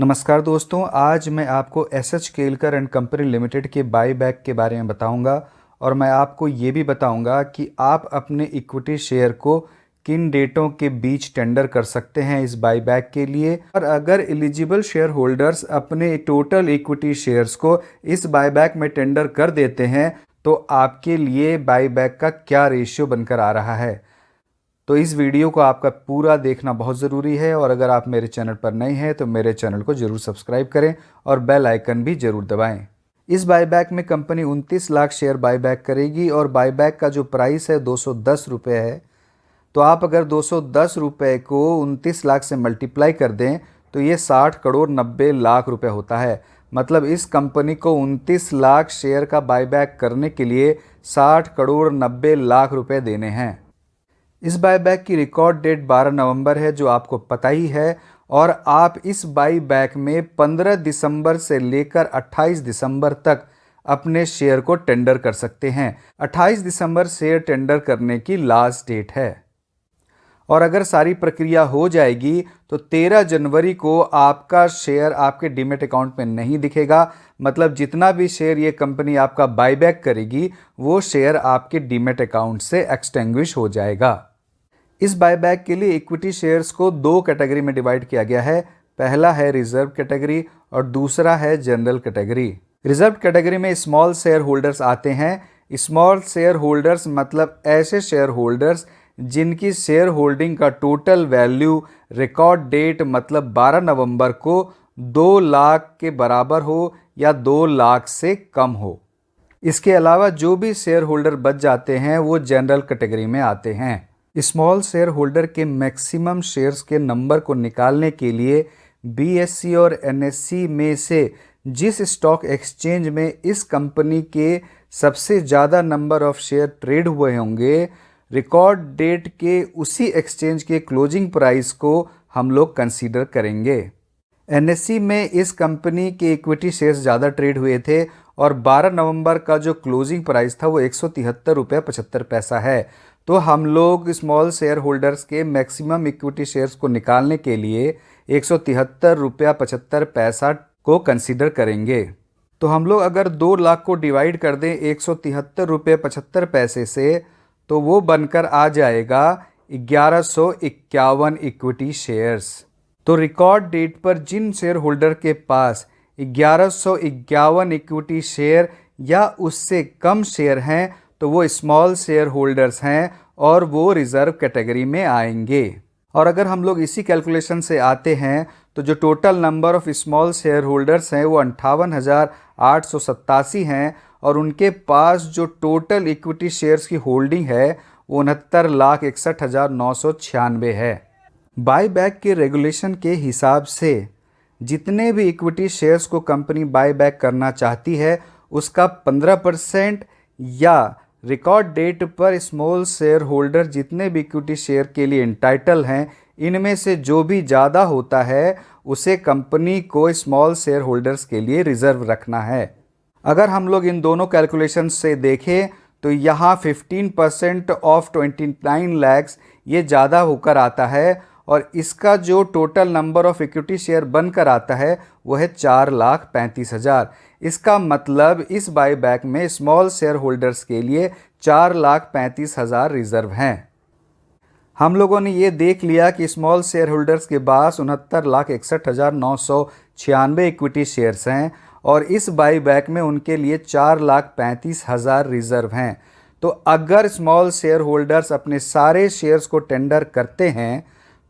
नमस्कार दोस्तों, आज मैं आपको SH Kelkar and company limited के बाईबैक के बारे में बताऊंगा और मैं आपको ये भी बताऊंगा कि आप अपने इक्विटी शेयर को किन डेटों के बीच टेंडर कर सकते हैं इस बाईबैक के लिए। और अगर एलिजिबल शेयर होल्डर्स अपने टोटल इक्विटी शेयर्स को इस बाईबैक में टेंडर कर देते हैं तो आपके लिए बाईबैक का क्या रेशियो बनकर आ रहा है। तो इस वीडियो को आपका पूरा देखना बहुत ज़रूरी है और अगर आप मेरे चैनल पर नए हैं तो मेरे चैनल को ज़रूर सब्सक्राइब करें और बेल आइकन भी ज़रूर दबाएं। इस बाईबैक में कंपनी 29 लाख शेयर बाईबैक करेगी और बाईबैक का जो प्राइस है 210 रुपये है। तो आप अगर 210 रुपये को 29 लाख से मल्टीप्लाई कर दें तो ये 60 करोड़ 90 लाख रुपए होता है। मतलब इस कंपनी को 29 लाख शेयर का बाईबैक करने के लिए 60 करोड़ 90 लाख रुपए देने हैं। इस बाईबैक की रिकॉर्ड डेट 12 नवंबर है जो आपको पता ही है और आप इस बाईबैक में 15 दिसंबर से लेकर 28 दिसंबर तक अपने शेयर को टेंडर कर सकते हैं। 28 दिसंबर शेयर टेंडर करने की लास्ट डेट है और अगर सारी प्रक्रिया हो जाएगी तो 13 जनवरी को आपका शेयर आपके डीमैट अकाउंट में नहीं दिखेगा। मतलब जितना भी शेयर ये कंपनी आपका बाईबैक करेगी वो शेयर आपके डीमैट अकाउंट से एक्सटिंग्विश हो जाएगा। इस बाईबैक के लिए इक्विटी शेयर्स को दो कैटेगरी में डिवाइड किया गया है। पहला है रिजर्व कैटेगरी और दूसरा है जनरल कैटेगरी। रिजर्व कैटेगरी में स्मॉल शेयर होल्डर्स आते हैं। स्मॉल शेयर होल्डर्स मतलब ऐसे शेयर होल्डर्स जिनकी शेयर होल्डिंग का टोटल वैल्यू रिकॉर्ड डेट मतलब 12 नवंबर को 2 लाख के बराबर हो या 2 लाख से कम हो। इसके अलावा जो भी शेयर होल्डर बच जाते हैं वो जनरल कैटेगरी में आते हैं। स्मॉल शेयर होल्डर के मैक्सिमम शेयर्स के नंबर को निकालने के लिए बीएसई और एनएसई में से जिस स्टॉक एक्सचेंज में इस कंपनी के सबसे ज़्यादा नंबर ऑफ शेयर ट्रेड हुए होंगे, रिकॉर्ड डेट के उसी एक्सचेंज के क्लोजिंग प्राइस को हम लोग कंसीडर करेंगे। एनएसई में इस कंपनी के इक्विटी शेयर्स ज़्यादा ट्रेड हुए थे और 12 नवंबर का जो क्लोजिंग प्राइस था वो 173 रुपये 75 पैसा है। तो हम लोग स्मॉल शेयर होल्डर्स के मैक्सिमम इक्विटी शेयर्स को निकालने के लिए 173 रुपया 75 पैसा को कंसीडर करेंगे। तो हम लोग अगर 2 लाख को डिवाइड कर दें 173 रुपये 75 पैसे से तो वो बनकर आ जाएगा 1151 इक्विटी शेयर्स। तो रिकॉर्ड डेट पर जिन शेयर होल्डर के पास 1151 इक्विटी शेयर या उससे कम शेयर हैं तो वो स्मॉल शेयर होल्डर्स हैं और वो रिजर्व कैटेगरी में आएंगे। और अगर हम लोग इसी कैलकुलेशन से आते हैं तो जो total number of small share holders हैं वो 58,887 हैं और उनके पास जो टोटल इक्विटी शेयर्स की होल्डिंग है वो 69,61,996 है। बाईबैक के रेगुलेशन के हिसाब से जितने भी इक्विटी शेयर्स को कंपनी बाईबैक करना चाहती है उसका 15% या रिकॉर्ड डेट पर स्मॉल शेयर होल्डर जितने भी इक्विटी शेयर के लिए इंटाइटल हैं इनमें से जो भी ज़्यादा होता है उसे कंपनी को स्मॉल शेयर होल्डर्स के लिए रिजर्व रखना है। अगर हम लोग इन दोनों कैलकुलेशन से देखें तो यहाँ 15% ऑफ 29 लैक्स ये ज़्यादा होकर आता है और इसका जो total number of equity share बनकर आता है वो है 4,35,000। इसका मतलब इस बाईबैक में स्मॉल शेयर होल्डर्स के लिए 4,35,000 रिजर्व हैं। हम लोगों ने ये देख लिया कि स्मॉल शेयर होल्डर्स के पास 69,61,996 इक्विटी शेयर्स हैं और इस बाईबैक में उनके लिए 4,35,000 रिजर्व हैं। तो अगर स्मॉल शेयर होल्डर्स अपने सारे शेयर्स को टेंडर करते हैं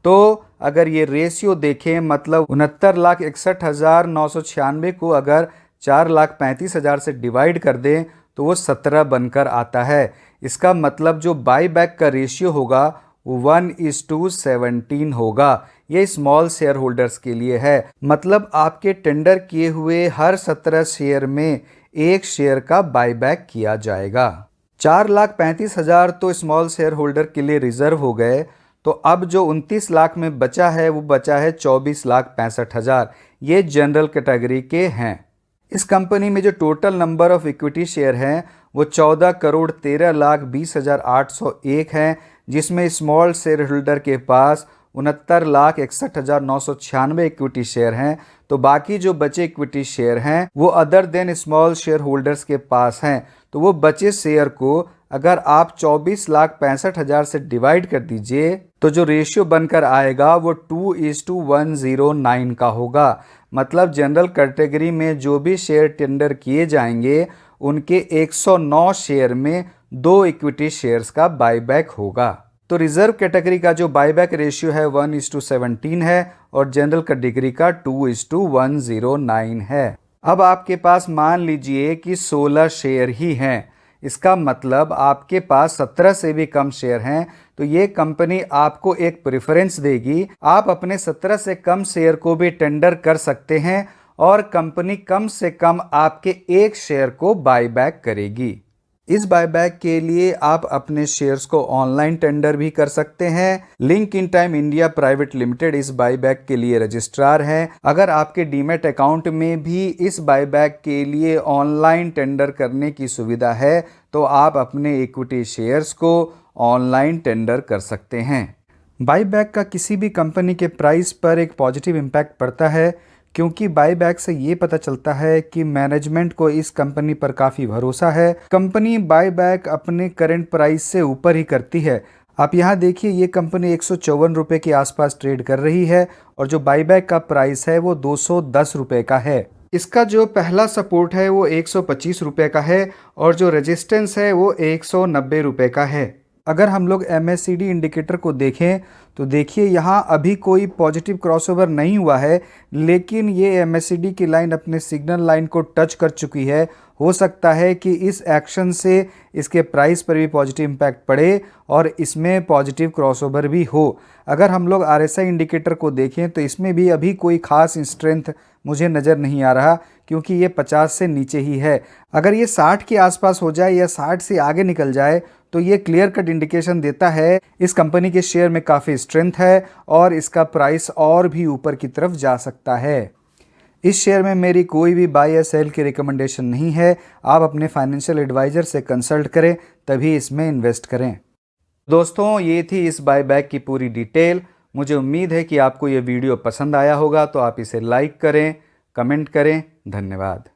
तो अगर ये रेशियो देखें मतलब 69,61,996 को अगर 4,35,000 से डिवाइड कर दें तो वो 17 बनकर आता है। इसका मतलब जो बाईबैक का रेशियो होगा वो 1:17 होगा। ये स्मॉल शेयर होल्डर्स के लिए है। मतलब आपके टेंडर किए हुए हर 17 शेयर में एक शेयर का बाईबैक किया जाएगा। 4,35,000 तो स्मॉल शेयर होल्डर के लिए रिजर्व हो गए। तो अब जो 29 लाख में बचा है वो बचा है 24,65,000। ये जनरल कैटेगरी के हैं। इस कंपनी में जो total number of equity share हैं वो 14,13,20,801 हैं जिसमें स्मॉल शेयर होल्डर के पास 69,61,996 इक्विटी शेयर हैं। तो बाकी जो बचे इक्विटी शेयर हैं वो other than small share holders के पास हैं। तो वो बचे शेयर को अगर आप 24,65,000 से डिवाइड कर दीजिए तो जो रेशियो बनकर आएगा वो 2:109 का होगा। मतलब जनरल कैटेगरी में जो भी शेयर टेंडर किए जाएंगे उनके 109 शेयर में 2 इक्विटी शेयर्स का बायबैक होगा। तो रिजर्व कैटेगरी का जो बायबैक रेशियो है 1:17 है और जनरल कैटेगरी का 2:109 है। अब आपके पास मान लीजिए कि 16 शेयर ही हैं, इसका मतलब आपके पास 17 से भी कम शेयर हैं, तो ये कंपनी आपको एक प्रेफरेंस देगी। आप अपने 17 से कम शेयर को भी टेंडर कर सकते हैं और कंपनी कम से कम आपके एक शेयर को बायबैक करेगी। इस बायबैक के लिए आप अपने शेयर्स को ऑनलाइन टेंडर भी कर सकते हैं। Link in time India private limited इस बायबैक के लिए रजिस्ट्रार है। अगर आपके डीमैट अकाउंट में भी इस बायबैक के लिए ऑनलाइन टेंडर करने की सुविधा है तो आप अपने इक्विटी शेयर्स को ऑनलाइन टेंडर कर सकते हैं। बायबैक का किसी भी कंपनी के प्राइस पर एक पॉजिटिव इम्पैक्ट पड़ता है, क्योंकि बायबैक से ये पता चलता है कि मैनेजमेंट को इस कंपनी पर काफ़ी भरोसा है। कंपनी बायबैक अपने करंट प्राइस से ऊपर ही करती है। आप यहाँ देखिए, ये कंपनी 154 रुपये के आसपास ट्रेड कर रही है और जो बायबैक का प्राइस है वो 210 रुपये का है। इसका जो पहला सपोर्ट है वो 125 रुपये का है और जो रेजिस्टेंस है वो 190 रुपये का है। अगर हम लोग MACD इंडिकेटर को देखें तो देखिए यहाँ अभी कोई पॉजिटिव क्रॉसओवर नहीं हुआ है, लेकिन ये MACD की लाइन अपने सिग्नल लाइन को टच कर चुकी है। हो सकता है कि इस एक्शन से इसके प्राइस पर भी पॉजिटिव इम्पैक्ट पड़े और इसमें पॉजिटिव क्रॉसओवर भी हो। अगर हम लोग RSI इंडिकेटर को देखें तो इसमें भी अभी कोई खास स्ट्रेंथ मुझे नज़र नहीं आ रहा, क्योंकि ये 50 से नीचे ही है। अगर ये 60 के आसपास हो जाए या 60 से आगे निकल जाए तो ये क्लियर कट इंडिकेशन देता है इस कंपनी के शेयर में काफ़ी स्ट्रेंथ है और इसका प्राइस और भी ऊपर की तरफ जा सकता है। इस शेयर में मेरी कोई भी बाय या सेल की रिकमेंडेशन नहीं है। आप अपने फाइनेंशियल एडवाइज़र से कंसल्ट करें तभी इसमें इन्वेस्ट करें। दोस्तों, ये थी इस बायबैक की पूरी डिटेल। मुझे उम्मीद है कि आपको ये वीडियो पसंद आया होगा, तो आप इसे लाइक करें, कमेंट करें। धन्यवाद।